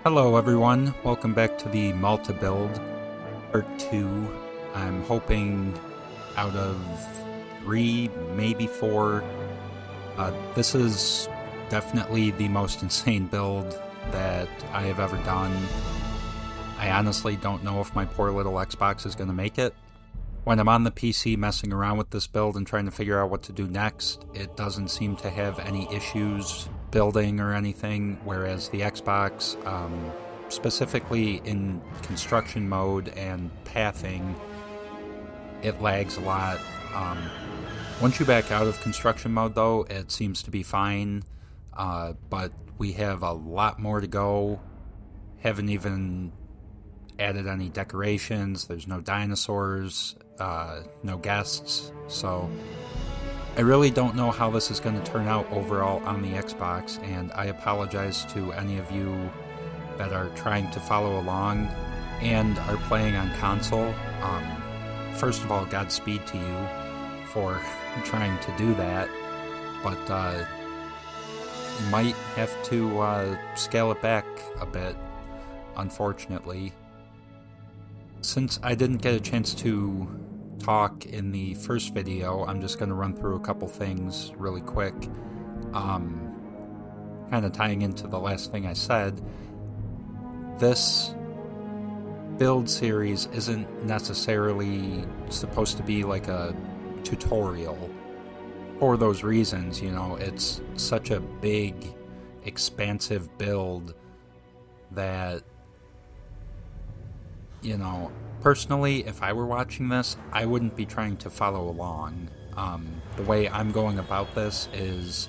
Hello everyone, welcome back to the Malta build, part 2. I'm hoping out of 3, maybe 4. This is definitely the most insane build that I have ever done. I honestly don't know if my poor little Xbox is going to make it. When I'm on the PC messing around with this build and trying to figure out what to do next, it doesn't seem to have any issues building or anything, whereas the Xbox, specifically in construction mode and pathing, it lags a lot. Once you back out of construction mode though, it seems to be fine, but we have a lot more to go. Haven't even added any decorations, there's no dinosaurs, no guests, so I really don't know how this is going to turn out overall on the Xbox, and I apologize to any of you that are trying to follow along and are playing on console. First of all, Godspeed to you for trying to do that, but you might have to scale it back a bit, unfortunately. Since I didn't get a chance to talk in the first video, I'm just going to run through a couple things really quick, kind of tying into the last thing I said. This build series isn't necessarily supposed to be like a tutorial for those reasons. You know, it's such a big, expansive build that, you know, personally, if I were watching this, I wouldn't be trying to follow along. The way I'm going about this is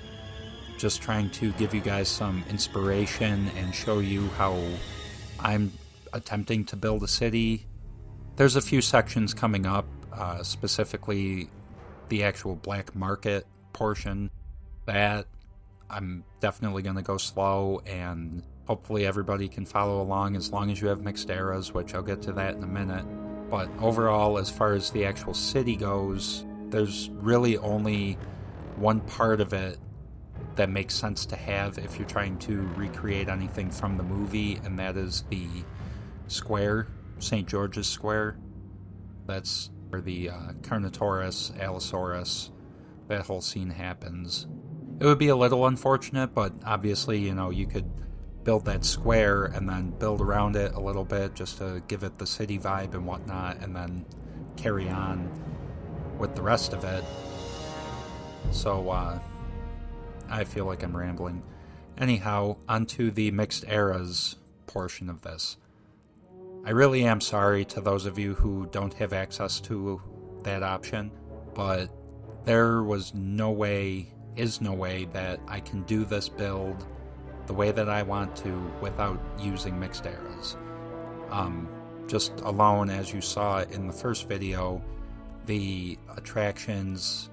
just trying to give you guys some inspiration and show you how I'm attempting to build a city. There's a few sections coming up, specifically the actual black market portion, that I'm definitely going to go slow, and hopefully everybody can follow along as long as you have mixed eras, which I'll get to that in a minute. But overall, as far as the actual city goes, there's really only one part of it that makes sense to have if you're trying to recreate anything from the movie, and that is the square, St. George's Square. That's where the Carnotaurus, Allosaurus, that whole scene happens. It would be a little unfortunate, but obviously, you know, you could build that square and then build around it a little bit just to give it the city vibe and whatnot, and then carry on with the rest of it. So, I feel like I'm rambling. Anyhow, onto the mixed eras portion of this. I really am sorry to those of you who don't have access to that option, but there was no way, is no way that I can do this build the way that I want to without using mixed eras. Just alone, as you saw in the first video, the attractions,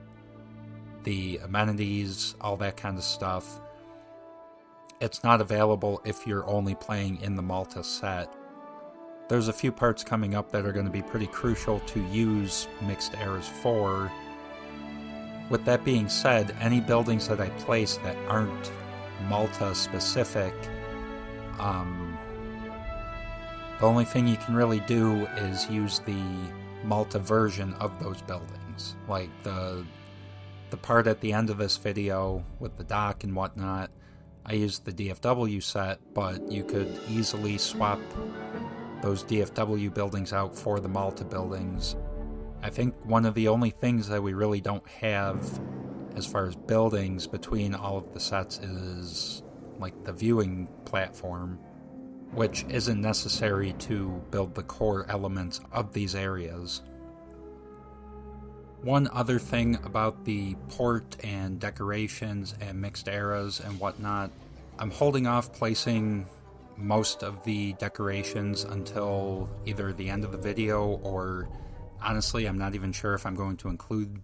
the amenities, all that kind of stuff, it's not available if you're only playing in the Malta set. There's a few parts coming up that are going to be pretty crucial to use mixed eras for. With that being said, any buildings that I place that aren't Malta specific, the only thing you can really do is use the Malta version of those buildings. Like the part at the end of this video with the dock and whatnot, I used the DFW set, but you could easily swap those DFW buildings out for the Malta buildings. I think one of the only things that we really don't have as far as buildings between all of the sets is like the viewing platform, which isn't necessary to build the core elements of these areas. One other thing about the port and decorations and mixed eras and whatnot, I'm holding off placing most of the decorations until either the end of the video, or honestly, I'm not even sure if I'm going to include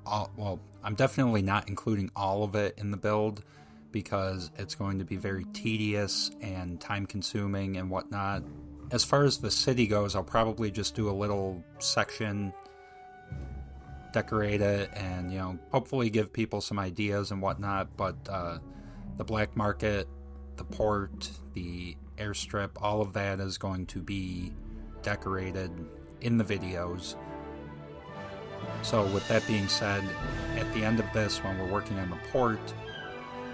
all, well, I'm definitely not including all of it in the build because it's going to be very tedious and time consuming and whatnot. As far as the city goes, I'll probably just do a little section, decorate it, and, you know, hopefully give people some ideas and whatnot, but the black market, the port, the airstrip, all of that is going to be decorated in the videos. So with that being said, at the end of this, when we're working on the port,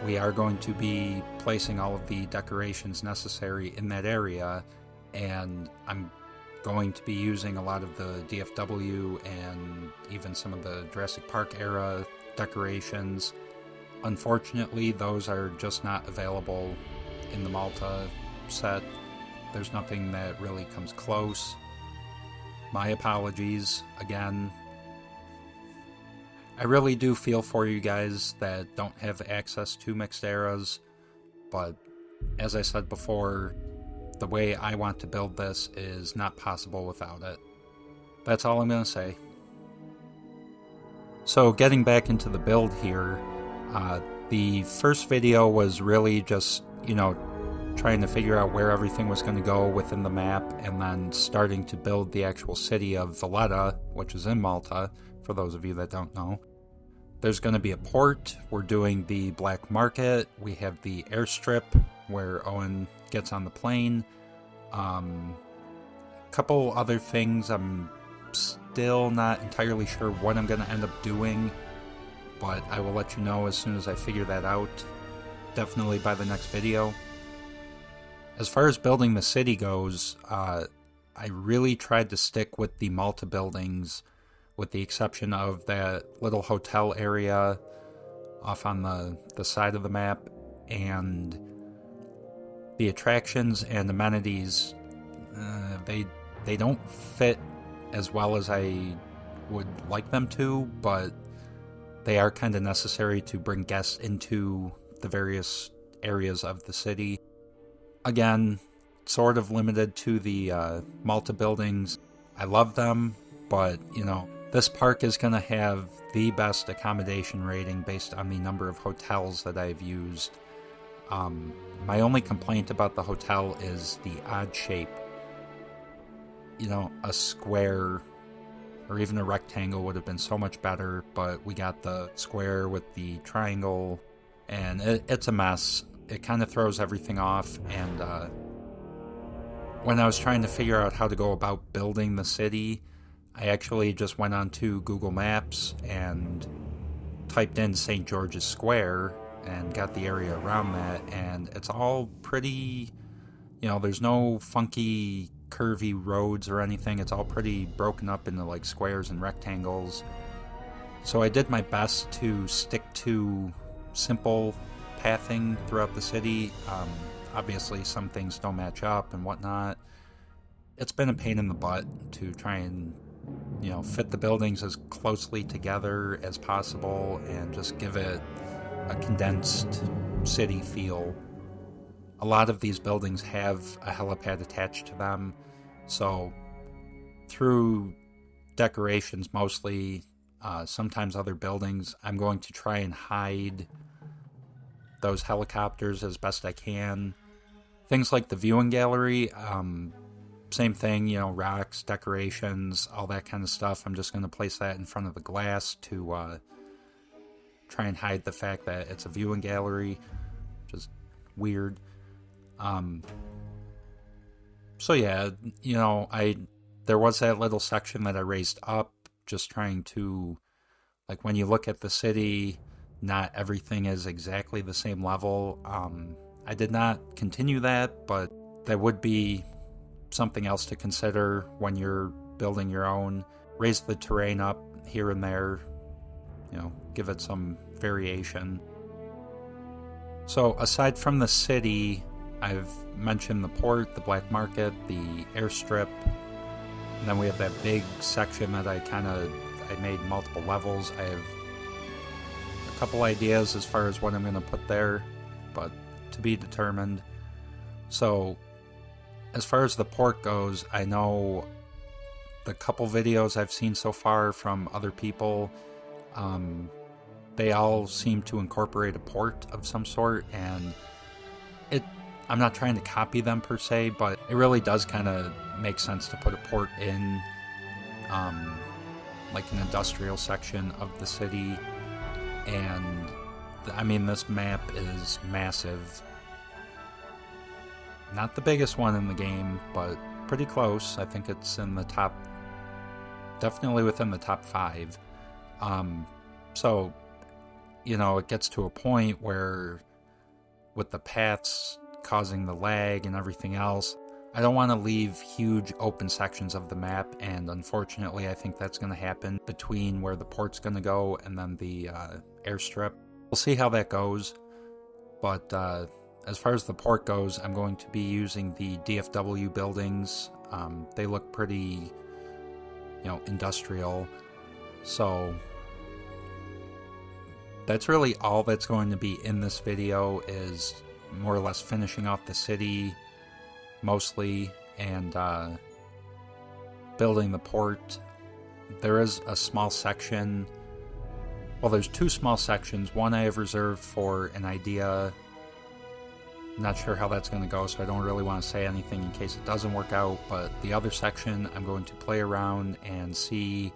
we are going to be placing all of the decorations necessary in that area, and I'm going to be using a lot of the DFW and even some of the Jurassic Park era decorations. Unfortunately, those are just not available in the Malta set. There's nothing that really comes close. My apologies again. I really do feel for you guys that don't have access to mixed eras, but as I said before, the way I want to build this is not possible without it. That's all I'm going to say. So getting back into the build here, the first video was really just, trying to figure out where everything was going to go within the map, and then starting to build the actual city of Valletta, which is in Malta, for those of you that don't know. There's going to be a port. We're doing the black market. We have the airstrip where Owen gets on the plane. Couple other things I'm still not entirely sure what I'm going to end up doing, but I will let you know as soon as I figure that out, definitely by the next video. As far as building the city goes, I really tried to stick with the Malta buildings, with the exception of that little hotel area off on the side of the map, and the attractions and amenities, they don't fit as well as I would like them to, but they are kind of necessary to bring guests into the various areas of the city. Again, sort of limited to the Malta buildings. I love them, but, this park is going to have the best accommodation rating based on the number of hotels that I've used. My only complaint about the hotel is the odd shape. A square or even a rectangle would have been so much better, but we got the square with the triangle, and it's a mess. It kind of throws everything off, and when I was trying to figure out how to go about building the city, I actually just went onto Google Maps and typed in St. George's Square and got the area around that, and it's all pretty, there's no funky curvy roads or anything. It's all pretty broken up into like squares and rectangles. So I did my best to stick to simple pathing throughout the city. Obviously some things don't match up and whatnot. It's been a pain in the butt to try and fit the buildings as closely together as possible and just give it a condensed city feel. A lot of these buildings have a helipad attached to them, so through decorations mostly, sometimes other buildings, I'm going to try and hide those helicopters as best I can. Things like the viewing gallery, same thing, rocks, decorations, all that kind of stuff. I'm just going to place that in front of the glass to try and hide the fact that it's a viewing gallery, which is weird. So yeah, there was that little section that I raised up, just trying to, like, when you look at the city, not everything is exactly the same level. I did not continue that, but that would be something else to consider when you're building your own. Raise the terrain up here and there, give it some variation. So aside from the city, I've mentioned the port, the black market, the airstrip, and then we have that big section that I made multiple levels. I have a couple ideas as far as what I'm going to put there, but to be determined. So as far as the port goes, I know the couple videos I've seen so far from other people, they all seem to incorporate a port of some sort, and I'm not trying to copy them per se, but it really does kind of make sense to put a port in like an industrial section of the city. And I mean, this map is massive. Not the biggest one in the game, but pretty close. I think it's in the top, definitely within the top 5. So, you know, it gets to a point where with the paths causing the lag and everything else, I don't want to leave huge open sections of the map, and unfortunately I think that's going to happen between where the port's going to go and then the airstrip. We'll see how that goes, but as far as the port goes, I'm going to be using the DFW buildings. They look pretty, you know, industrial, so that's really all that's going to be in this video, is more or less finishing off the city mostly and building the port. There is a small section, well, there's 2 small sections. One I have reserved for an idea. Not sure how that's going to go, so I don't really want to say anything in case it doesn't work out, but the other section I'm going to play around and see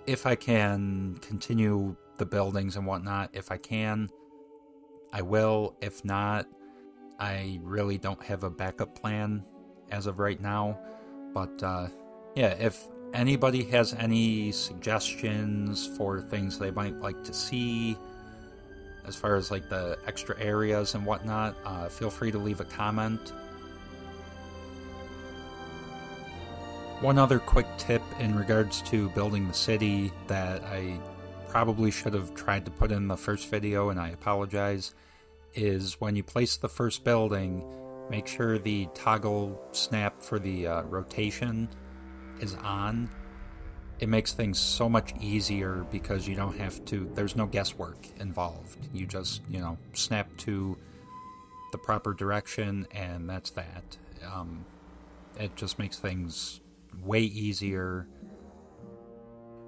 if I can continue the buildings and whatnot. If I can, I will. If not, I really don't have a backup plan as of right now. But yeah, if anybody has any suggestions for things they might like to see as far as like the extra areas and whatnot, feel free to leave a comment. One other quick tip in regards to building the city that I probably should have tried to put in the first video, and I apologize, is when you place the first building, make sure the toggle snap for the rotation is on. It makes things so much easier because you don't have to, there's no guesswork involved. You just, you know, snap to the proper direction and that's that. It just makes things way easier.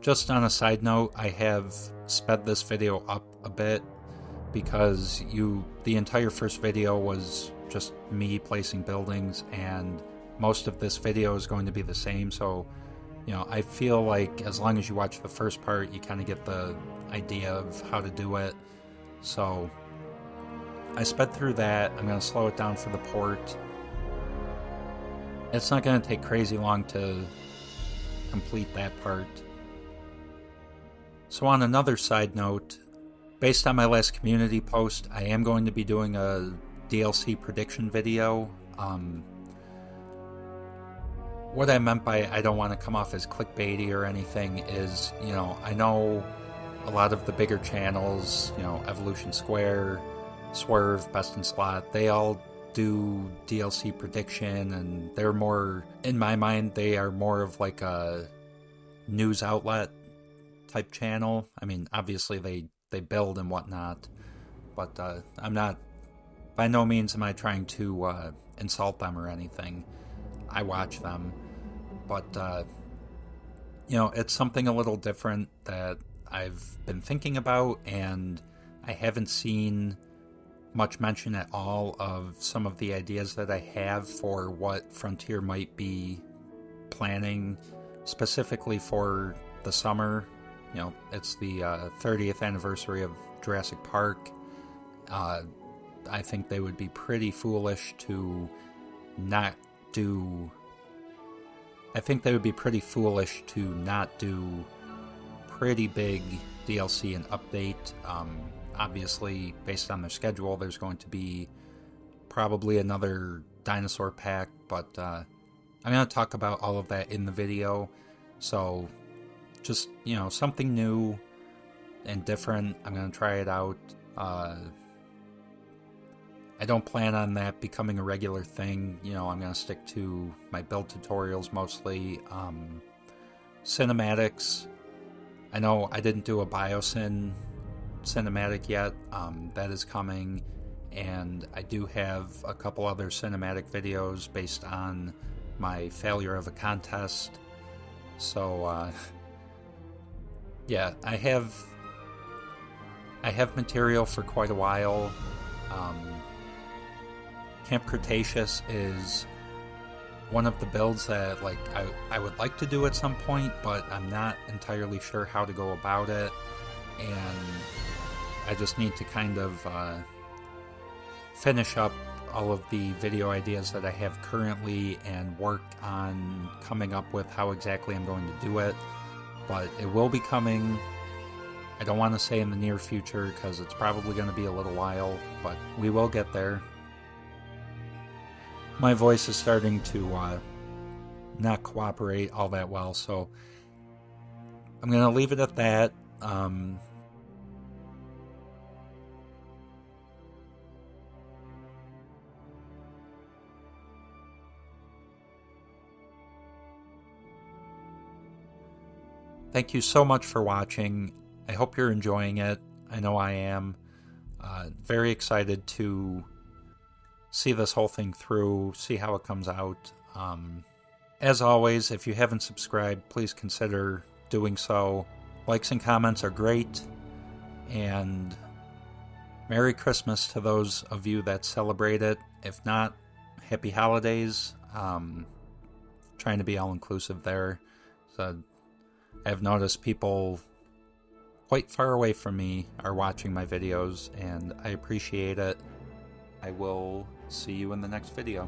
Just on a side note, I have sped this video up a bit because the entire first video was just me placing buildings, and most of this video is going to be the same, so you know, I feel like as long as you watch the first part, you kind of get the idea of how to do it. So I sped through that. I'm going to slow it down for the port. It's not going to take crazy long to complete that part. So on another side note, based on my last community post, I am going to be doing a DLC prediction video. What I meant by I don't want to come off as clickbaity or anything is, you know, I know a lot of the bigger channels, you know, Evolution Square, Swerve, Best in Slot, they all do DLC prediction, and they're more, in my mind, they are more of like a news outlet type channel. I mean, obviously they build and whatnot, but I'm not, by no means am I trying to insult them or anything. I watch them, but you know, it's something a little different that I've been thinking about, and I haven't seen much mention at all of some of the ideas that I have for what Frontier might be planning specifically for the summer. You know, it's the 30th anniversary of Jurassic Park. I think they would be pretty foolish to not do... I think they would be pretty foolish to not do pretty big DLC and update. Obviously, based on their schedule, there's going to be probably another dinosaur pack, but I'm going to talk about all of that in the video. So, just, you know, something new and different. I'm going to try it out. I don't plan on that becoming a regular thing. You know, I'm going to stick to my build tutorials mostly. Cinematics. I know I didn't do a Biosyn cinematic yet. That is coming. And I do have a couple other cinematic videos based on my failure of a contest. So, yeah, I have material for quite a while. Camp Cretaceous is one of the builds that like I would like to do at some point, but I'm not entirely sure how to go about it, and I just need to kind of finish up all of the video ideas that I have currently and work on coming up with how exactly I'm going to do it. But it will be coming. I don't want to say in the near future because it's probably going to be a little while, but we will get there. My voice is starting to not cooperate all that well, so I'm going to leave it at that. Thank you so much for watching. I hope you're enjoying it. I know I am. Very excited to see this whole thing through, see how it comes out. As always, if you haven't subscribed, please consider doing so. Likes and comments are great. And Merry Christmas to those of you that celebrate it. If not, Happy Holidays. Trying to be all-inclusive there. So I've noticed people quite far away from me are watching my videos, and I appreciate it. I will see you in the next video.